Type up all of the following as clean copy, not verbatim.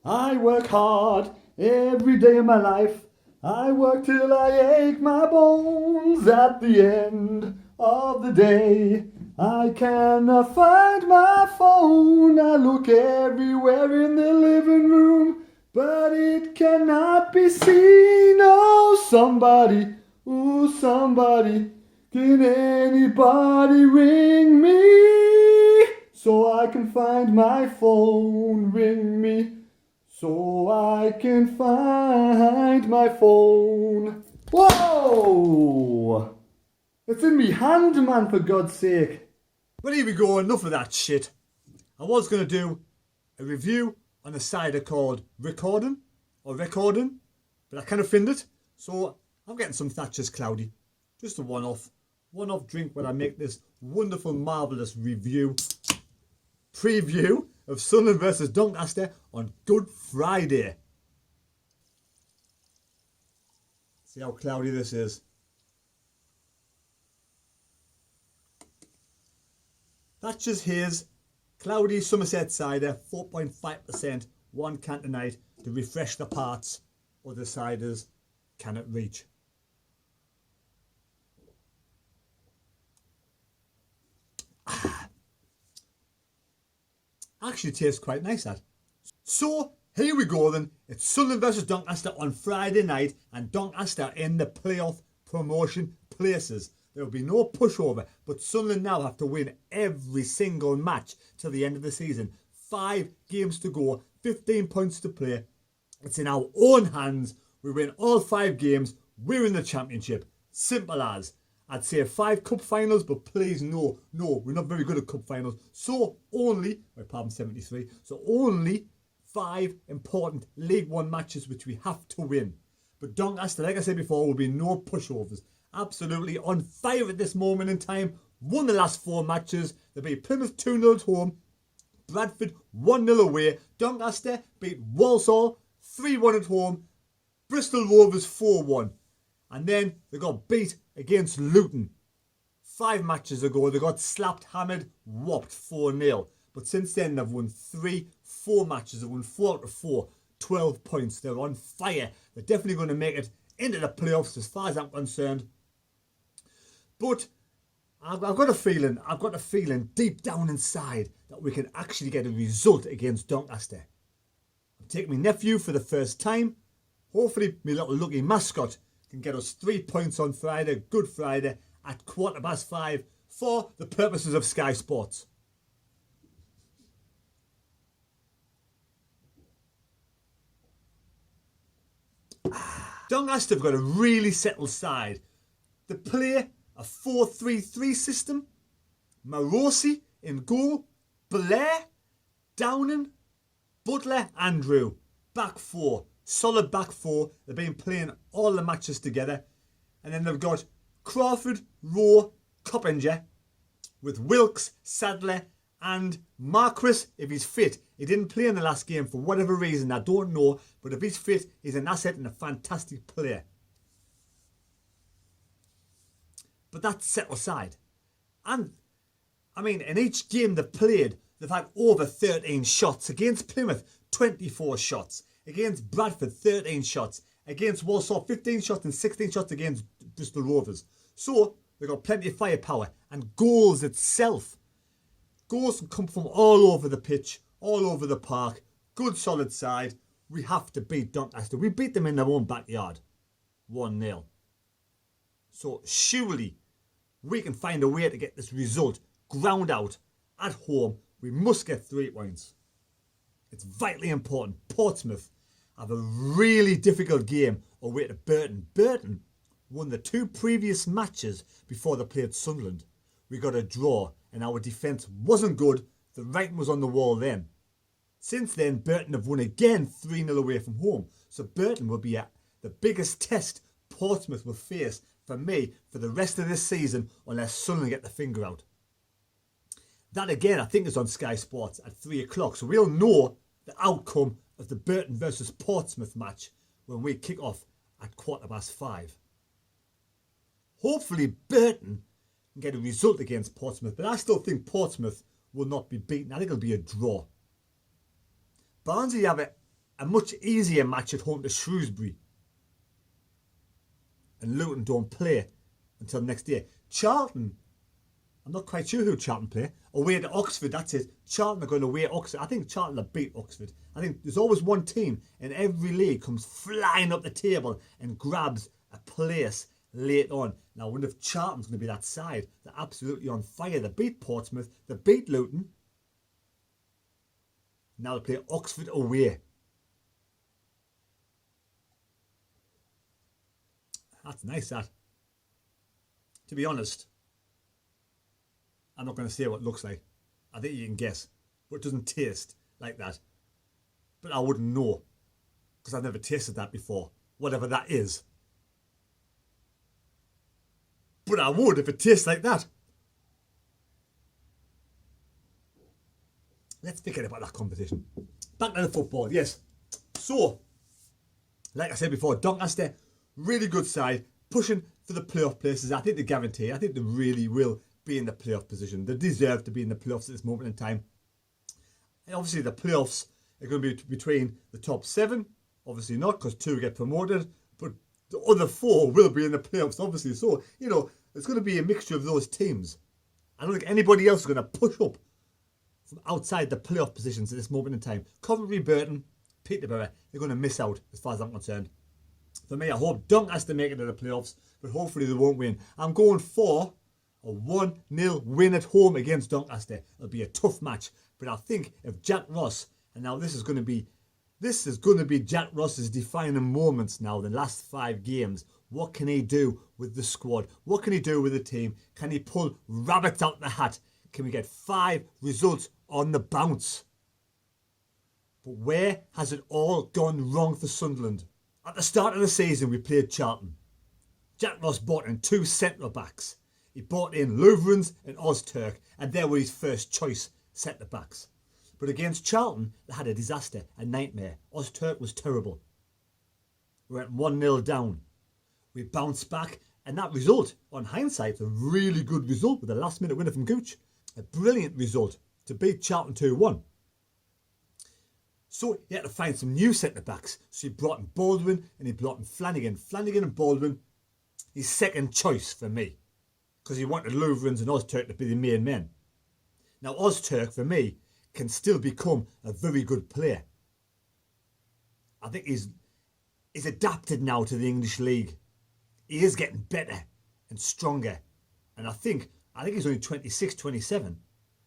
I work hard every day of my life. I work till I ache my bones. At the end of the day, I cannot find my phone. I look everywhere in the living room, but it cannot be seen. Oh, somebody, can anybody ring me so I can find my phone? Ring me so I can find my phone. Whoa! It's in me hand, man, for God's sake. Well, here we go, enough of that shit. I was going to do a review on a cider called Recording, but I kind of finned it. So I'm getting some Thatcher's Cloudy. Just a one-off drink when I make this wonderful, marvellous preview of Sunderland versus Doncaster on Good Friday. See how cloudy this is. Thatcher's Haze, cloudy Somerset cider, 4.5%, one can tonight to refresh the parts other ciders cannot reach. Actually tastes quite nice, that. So here we go then. It's Sunderland versus Doncaster on Friday night, and Doncaster in the playoff promotion places. There will be no pushover, but Sunderland now have to win every single match till the end of the season. 5 games to go, 15 points to play. It's in our own hands. We win all 5 games, we're in the championship. Simple as. I'd say 5 cup finals, but please no, we're not very good at cup finals. So only 73, so only 5 important League One matches which we have to win. But Doncaster, like I said before, will be no pushovers. Absolutely on fire at this moment in time. Won the last 4 matches. They beat Plymouth 2-0 at home, Bradford 1-0 away. Doncaster beat Walsall 3-1 at home, Bristol Rovers 4-1. And then they got beat against Luton 5 matches ago. They got slapped, hammered, whopped 4-0. But since then they've won 4 matches. They've won 4 out of 4, 12 points. They're on fire. They're definitely going to make it into the playoffs as far as I'm concerned. But I've got a feeling deep down inside that we can actually get a result against Doncaster. I'm taking my nephew for the first time. Hopefully my little lucky mascot can get us 3 points on Friday, Good Friday, at 5:15 for the purposes of Sky Sports. Doncaster have got a really settled side. They play a 4-3-3 system. Marosi in goal. Blair, Downing, Butler, Andrew. Back 4. Solid back 4. They've been playing all the matches together. And then they've got Crawford, Rowe, Coppinger, with Wilkes, Sadler, and Marquis if he's fit. He didn't play in the last game for whatever reason, I don't know. But if he's fit, he's an asset and a fantastic player. But that's set aside. And, I mean, in each game they've played, they've had over 13 shots. Against Plymouth, 24 shots. Against Bradford, 13 shots. Against Walsall, 15 shots and 16 shots against Bristol Rovers. So, they've got plenty of firepower. And goals itself. Goals can come from all over the pitch, all over the park. Good solid side. We have to beat Doncaster. We beat them in their own backyard. 1-0. So, surely we can find a way to get this result ground out at home. We must get 3 points. It's vitally important. Portsmouth have a really difficult game away to Burton. Burton won the 2 previous matches before they played Sunderland. We got a draw and our defence wasn't good. The writing was on the wall then. Since then, Burton have won again 3-0 away from home. So Burton will be the biggest test Portsmouth will face for me for the rest of this season unless Sunderland get the finger out. That again I think is on Sky Sports at 3 o'clock. So we'll know the outcome of the Burton versus Portsmouth match when we kick off at 5:15. Hopefully Burton can get a result against Portsmouth, but I still think Portsmouth will not be beaten. I think it'll be a draw. Barnsley have a much easier match at home to Shrewsbury. And Luton don't play until next year. Charlton, I'm not quite sure who Charlton play. Away to Oxford, that's it. Charlton are going away to Oxford. I think Charlton will beat Oxford. I think there's always one team in every league comes flying up the table and grabs a place late on. Now, I wonder if Charlton's going to be that side. They're absolutely on fire. They beat Portsmouth. They beat Luton. Now they play Oxford away. That's nice, that. To be honest, I'm not going to say what it looks like. I think you can guess. But it doesn't taste like that. But I wouldn't know. Because I've never tasted that before. Whatever that is. But I would if it tastes like that. Let's forget about that competition. Back to the football, yes. So, like I said before, Doncaster, really good side, pushing for the playoff places. I think they guarantee. I think they really will be in the playoff position. They deserve to be in the playoffs at this moment in time. And obviously, the playoffs are going to be between the top 7. Obviously not, because 2 get promoted. But the other 4 will be in the playoffs, obviously. So, you know, it's going to be a mixture of those teams. I don't think anybody else is going to push up from outside the playoff positions at this moment in time. Coventry, Burton, Peterborough, they're going to miss out as far as I'm concerned. For me, I hope Doncaster make it to the playoffs, but hopefully they won't win. I'm going for a 1-0 win at home against Doncaster. It'll be a tough match, but I think if Jack Ross, and now this is going to be Jack Ross's defining moments now, the last 5 games. What can he do with the squad? What can he do with the team? Can he pull rabbits out the hat? Can we get 5 results on the bounce? But where has it all gone wrong for Sunderland? At the start of the season, we played Charlton. Jack Ross brought in 2 centre-backs. He brought in Louvrens and Ozturk, and they were his first choice centre-backs. But against Charlton, they had a disaster, a nightmare. Ozturk was terrible. We went 1-0 down. We bounced back, and that result, on hindsight, a really good result with a last-minute winner from Gooch. A brilliant result to beat Charlton 2-1. So he had to find some new centre-backs. So he brought in Baldwin and he brought in Flanagan. Flanagan and Baldwin, his second choice for me. Because he wanted Louvrens and Ozturk to be the main men. Now Ozturk, for me, can still become a very good player. I think he's adapted now to the English league. He is getting better and stronger. And I think he's only 26, 27.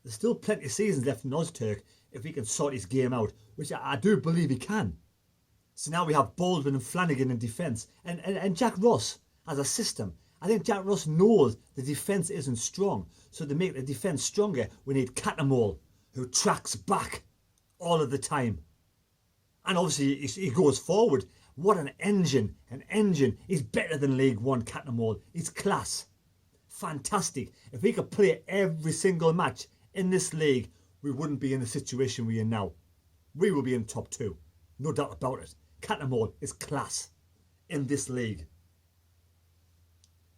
There's still plenty of seasons left in Ozturk if he can sort his game out, which I do believe he can. So now we have Baldwin and Flanagan in defence. And Jack Ross has a system. I think Jack Ross knows the defence isn't strong. So to make the defence stronger, we need Catamol, who tracks back all of the time. And obviously he goes forward. What an engine. An engine. He's better than League One Catamol. He's class. Fantastic. If he could play every single match in this league, we wouldn't be in the situation we're in now. We will be in top 2. No doubt about it. Catamol is class in this league.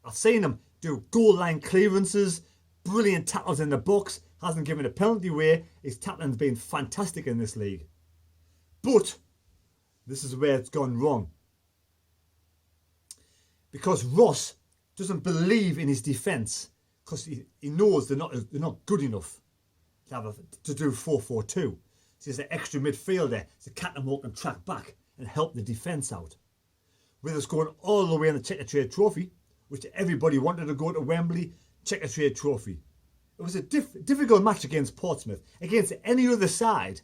I've seen him do goal line clearances, brilliant tackles in the box, hasn't given a penalty away. His tackling's been fantastic in this league. But this is where it's gone wrong. Because Ross doesn't believe in his defence, because he knows they're not good enough to do 4-4-2. So he's an extra midfielder, so Catamol can track back and help the defence out. With us going all the way in the Checker Trophy, which everybody wanted to go to Wembley, Checker Trophy. It was a difficult match against Portsmouth. Against any other side,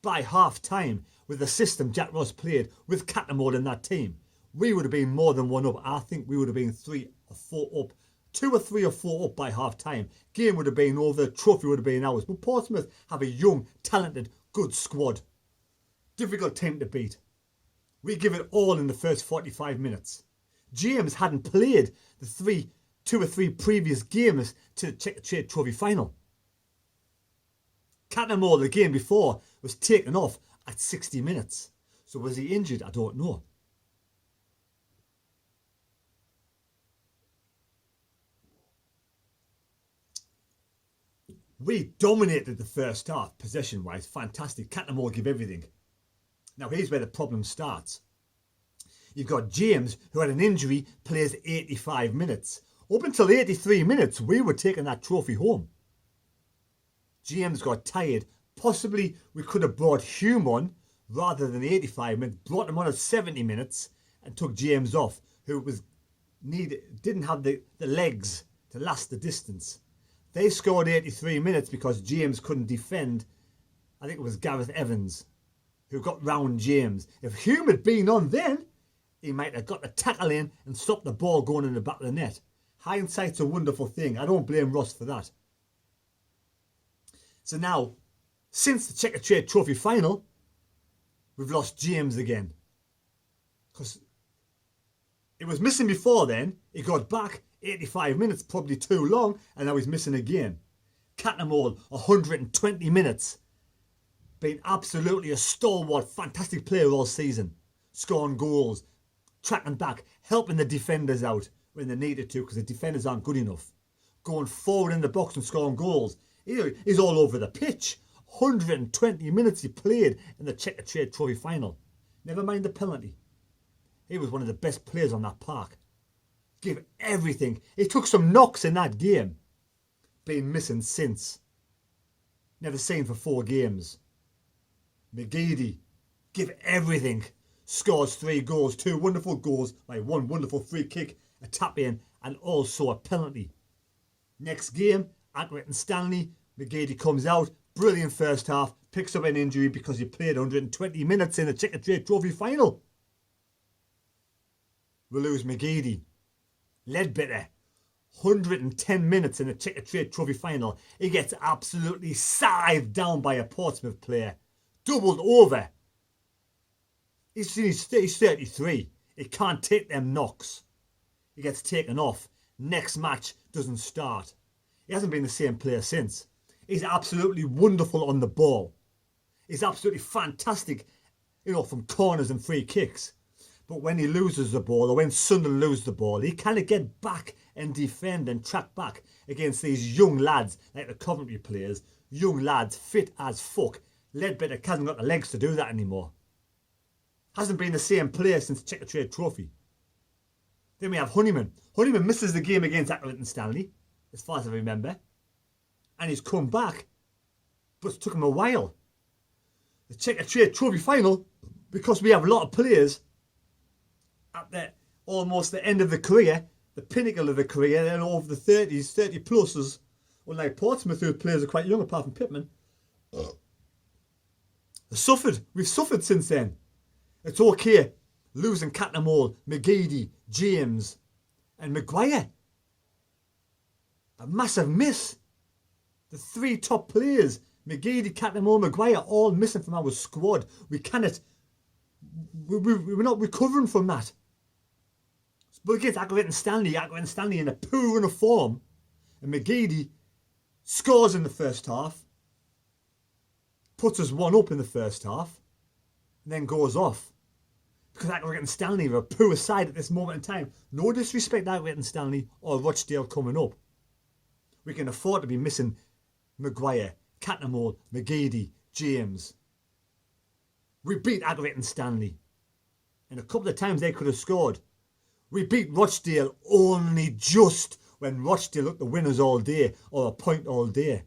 by half time, with the system Jack Ross played with Catamol in that team, we would have been more than 1 up. I think we would have been 3 or 4 up. 2 or 3 or 4 up by half time. Game would have been over, trophy would have been ours. But Portsmouth have a young, talented, good squad. Difficult team to beat. We give it all in the first 45 minutes. James hadn't played the 2 or 3 previous games to the Checker Trophy final. Catamol, the game before, was taken off at 60 minutes. So was he injured? I don't know. We dominated the first half, possession-wise. Fantastic. Catamol give everything. Now here's where the problem starts. You've got James, who had an injury, plays 85 minutes. Up until 83 minutes, we were taking that trophy home. James got tired. Possibly we could have brought Hume on rather than the 85 minutes, brought him on at 70 minutes and took James off, who didn't have the legs to last the distance. They scored 83 minutes because James couldn't defend. I think it was Gareth Evans who got round James. If Hume had been on then, he might have got the tackle in and stopped the ball going in the back of the net. Hindsight's a wonderful thing. I don't blame Ross for that. So now, since the Checker Trade Trophy final, we've lost James again. Because it was missing before then. He got back 85 minutes, probably too long, and now he's missing again. Cattermole, 120 minutes. Been absolutely a stalwart, fantastic player all season. Scoring goals, tracking back, helping the defenders out when they needed to because the defenders aren't good enough. Going forward in the box and scoring goals. He's all over the pitch. 120 minutes he played in the Checker Trade Trophy final. Never mind the penalty. He was one of the best players on that park. Gave everything. He took some knocks in that game. Been missing since. Never seen for 4 games. McGeady. Give everything. Scores 3 goals. 2 wonderful goals by 1 wonderful free kick, a tap in, and also a penalty. Next game, Accrington Stanley. McGeady comes out. Brilliant first half. Picks up an injury because he played 120 minutes in the Checker Trade Trophy final. We lose McGeady. Ledbetter, 110 minutes in the Checker Trade Trophy final. He gets absolutely scythed down by a Portsmouth player. Doubled over. He's 33. He can't take them knocks. He gets taken off. Next match doesn't start. He hasn't been the same player since. He's absolutely wonderful on the ball. He's absolutely fantastic, from corners and free kicks. But when he loses the ball, or when Sunderland lose the ball, he can't get back and defend and track back against these young lads, like the Coventry players. Young lads, fit as fuck. Ledbetter hasn't got the legs to do that anymore. Hasn't been the same player since Checker Trade Trophy. Then we have Honeyman. Honeyman misses the game against Accrington Stanley, as far as I remember. And he's come back, but it took him a while. The Checker Trade Trophy final, because we have a lot of players at almost the end of the career, the pinnacle of the career, and over the 30s, 30 pluses, unlike Portsmouth, whose players are quite young apart from Pittman. We've suffered since then. It's okay losing Cattermole, McGeady, James and Maguire. A massive miss. The 3 top players, McGeady, Cattermole, Maguire, all missing from our squad. We're not recovering from that. But against Accrington Stanley in a poor run of form, and McGeady scores in the first half, puts us 1 up in the first half, and then goes off. Because Accrington Stanley are a poor side at this moment in time. No disrespect to Accrington Stanley or Rochdale coming up. We can afford to be missing Maguire, Cattermole, McGeady, James. We beat Accrington Stanley. And a couple of times they could have scored. We beat Rochdale only just when Rochdale looked the winners all day, or a point all day.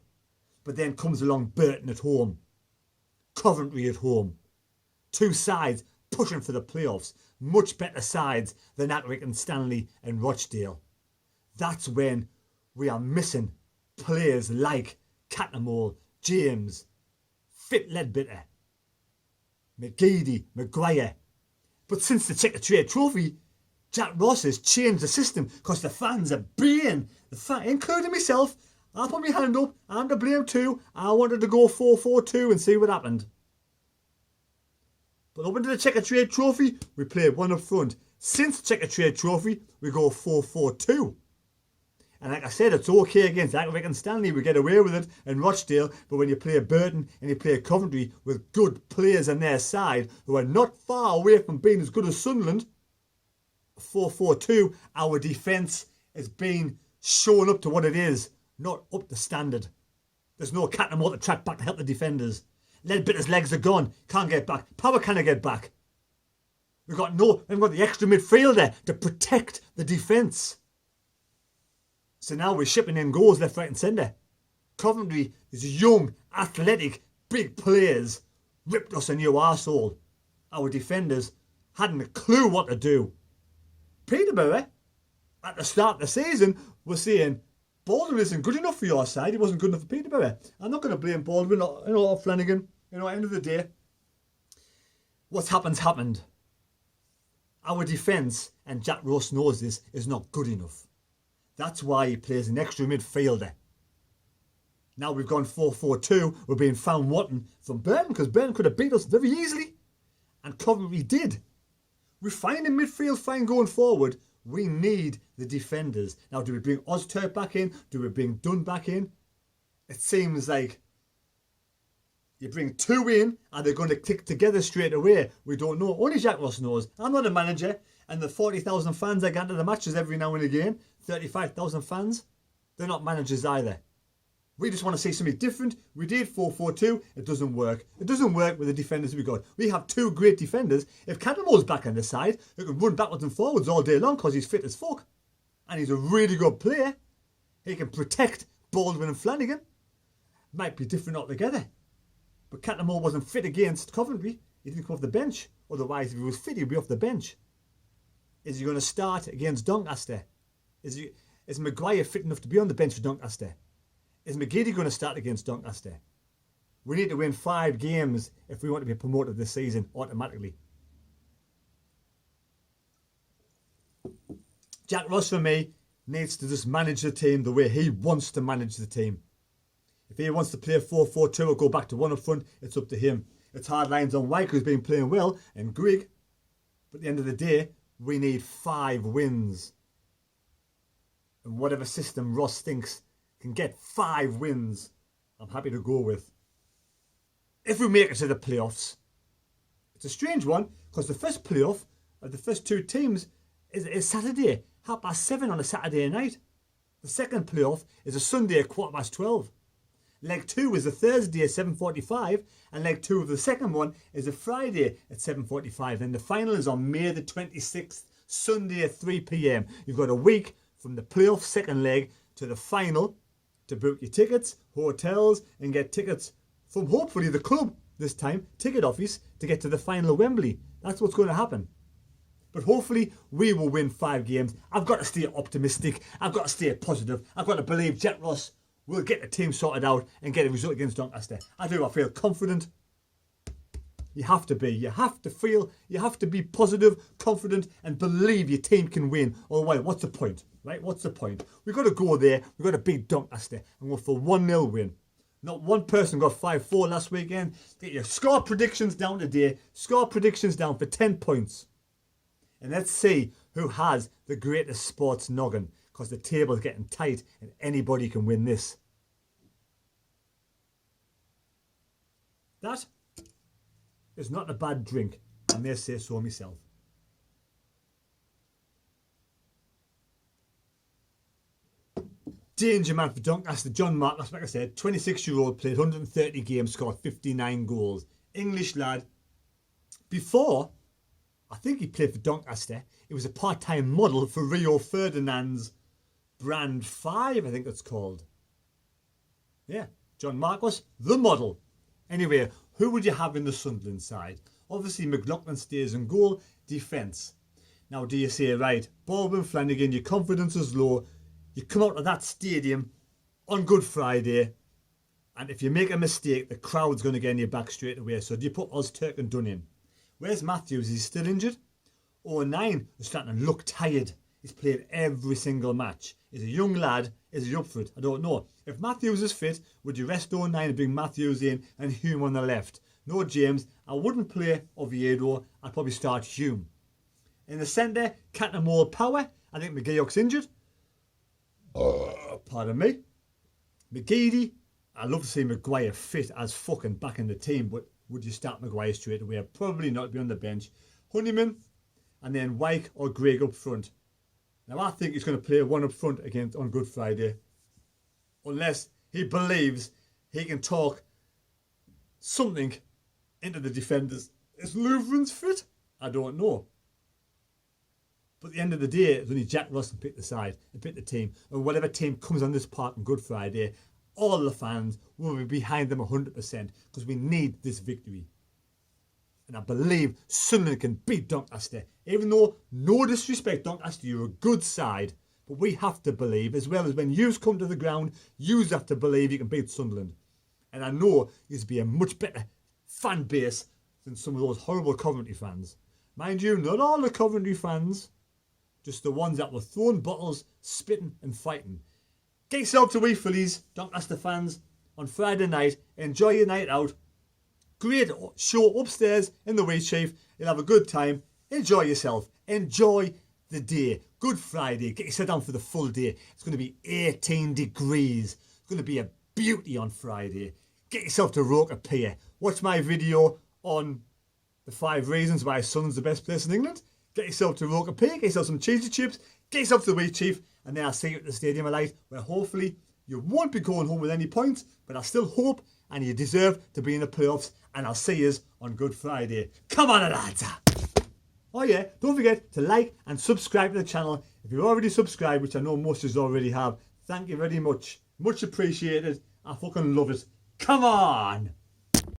But then comes along Burton at home, Coventry at home. 2 sides pushing for the playoffs. Much better sides than Accrington Stanley and Rochdale. That's when we are missing players like Cattermole, James, Fit Ledbetter, McGeady, Maguire. But since the Checker Trade Trophy, Jack Ross has changed the system because the fans are baying. Including myself, I put my hand up. I'm to blame too. I wanted to go 4-4-2 and see what happened. But up into the Checker Trade Trophy, we played 1 up front. Since the Checker Trade Trophy, we go 4-4-2. And like I said, it's okay against Accrington Stanley. We get away with it and Rochdale. But when you play Burton and you play Coventry with good players on their side who are not far away from being as good as Sunderland, 4-4-2, our defence has been shown up to what it is, not up to standard. There's no Cattermole to track back to help the defenders. Leadbitter's legs are gone. Can't get back. Power can't get back. We haven't got the extra midfielder to protect the defence. So now we're shipping in goals left, right and centre. Coventry is young, athletic, big players. Ripped us a new arsehole. Our defenders hadn't a clue what to do. Peterborough, at the start of the season, was saying, Baldwin isn't good enough for your side. He wasn't good enough for Peterborough. I'm not going to blame Baldwin or Flanagan. At the end of the day, what's happened. Our defence, and Jack Ross knows this, is not good enough. That's why he plays an extra midfielder. Now we've gone 4-4-2. We're being found wanting from Burton because Burton could have beat us very easily. And Coventry did. We're fine in midfield, fine going forward. We need the defenders. Now, do we bring Ozturk back in? Do we bring Dunn back in? It seems like you bring two in and they're going to click together straight away. We don't know. Only Jack Ross knows. I'm not a manager. And the 40,000 fans that get to the matches every now and again, 35,000 fans, they're not managers either. We just want to see something different. We did 4-4-2. It doesn't work. It doesn't work with the defenders we got. We have two great defenders. If Cattermore's back on the side, he can run backwards and forwards all day long because he's fit as fuck. And he's a really good player. He can protect Baldwin and Flanagan. Might be different altogether. But Cattermore wasn't fit against Coventry. He didn't come off the bench. Otherwise, if he was fit, he'd be off the bench. Is he going to start against Doncaster? Is Maguire fit enough to be on the bench for Doncaster? Is McGeady going to start against Doncaster? We need to win 5 games if we want to be promoted this season automatically. Jack Ross, for me, needs to just manage the team the way he wants to manage the team. If he wants to play 4-4-2 or go back to one up front, it's up to him. It's hard lines on White, who's been playing well, and Grigg. But at the end of the day, we need 5 wins. And whatever system Ross thinks can get 5 wins, I'm happy to go with. If we make it to the playoffs, it's a strange one because the first playoff of the first 2 teams is Saturday, 7:30 on a Saturday night. The second playoff is a Sunday at 12:15. Leg 2 is a Thursday at 7:45, and leg 2 of the second one is a Friday at 7:45. And the final is on May the 26th, Sunday at 3 p.m. You've got a week from the playoff second leg to the final to book your tickets, hotels, and get tickets from hopefully the club this time, ticket office, to get to the final of Wembley. That's what's going to happen. But hopefully we will win 5 games. I've got to stay optimistic. I've got to stay positive. I've got to believe Jack Ross will get the team sorted out and get a result against Doncaster. I do. I feel confident. You have to be. You have to feel. You have to be positive, confident, and believe your team can win. Otherwise, what's the point? Right? What's the point? We've got to go there. We've got to beat Doncaster and go for 1-0 win. Not one person got 5-4 last weekend. Get your score predictions down today. Score predictions down for 10 points. And let's see who has the greatest sports noggin, because the table's getting tight and anybody can win this. That is not a bad drink. I may say so myself. Danger man for Doncaster, John Marcus, like I said, 26-year-old, played 130 games, scored 59 goals. English lad. Before, I think he played for Doncaster. He was a part-time model for Rio Ferdinand's Brand 5, I think it's called. Yeah, John Marcus, the model. Anyway, who would you have in the Sunderland side? Obviously, McLaughlin stays in goal, defence. Now, do you say, right, Baldwin, Flanagan, your confidence is low. You come out of that stadium on Good Friday, and if you make a mistake, the crowd's going to get in your back straight away. So do you put Ozturk and Dunn in? Where's Matthews? Is he still injured? 09 is starting to look tired. He's played every single match. He's a young lad. Is he up for it? I don't know. If Matthews is fit, would you rest 09 and bring Matthews in and Hume on the left? No James. I wouldn't play Oviedo. I'd probably start Hume. In the centre, Cattermole Power. I think McGeoch's injured. Pardon me. McGeady. I'd love to see Maguire fit as fucking back in the team, but would you start Maguire straight away? Probably not, be on the bench. Honeyman, and then Wyke or Grigg up front. Now I think he's going to play one up front against on Good Friday, unless he believes he can talk something into the defenders. Is Lutheran's fit? I don't know. But at the end of the day, it's only Jack Ross can pick the side and pick the team. And whatever team comes on this park on Good Friday, all the fans will be behind them 100% because we need this victory. And I believe Sunderland can beat Doncaster. Even though, no disrespect, Doncaster, you're a good side. But we have to believe, as well as when yous come to the ground, yous have to believe you can beat Sunderland. And I know yous be a much better fan base than some of those horrible Coventry fans. Mind you, not all the Coventry fans, just the ones that were throwing bottles, spitting and fighting. Get yourself to wee fillies, Doncaster fans, on Friday night. Enjoy your night out. Great show upstairs in the Wee Chief. You'll have a good time. Enjoy yourself. Enjoy the day. Good Friday. Get yourself down for the full day. It's going to be 18 degrees. It's going to be a beauty on Friday. Get yourself to Roker Pier. Watch my video on the 5 reasons why Sunderland's the best place in England. Get yourself to Roker Pier. Get yourself some cheesy chips. Get yourself to the Wee Chief. And then I'll see you at the Stadium of Light, where hopefully you won't be going home with any points, but I still hope and you deserve to be in the playoffs. And I'll see you on Good Friday. Come on, lads! Oh yeah, don't forget to like and subscribe to the channel. If you've already subscribed, which I know most of you already have, thank you very much. Much appreciated. I fucking love it. Come on!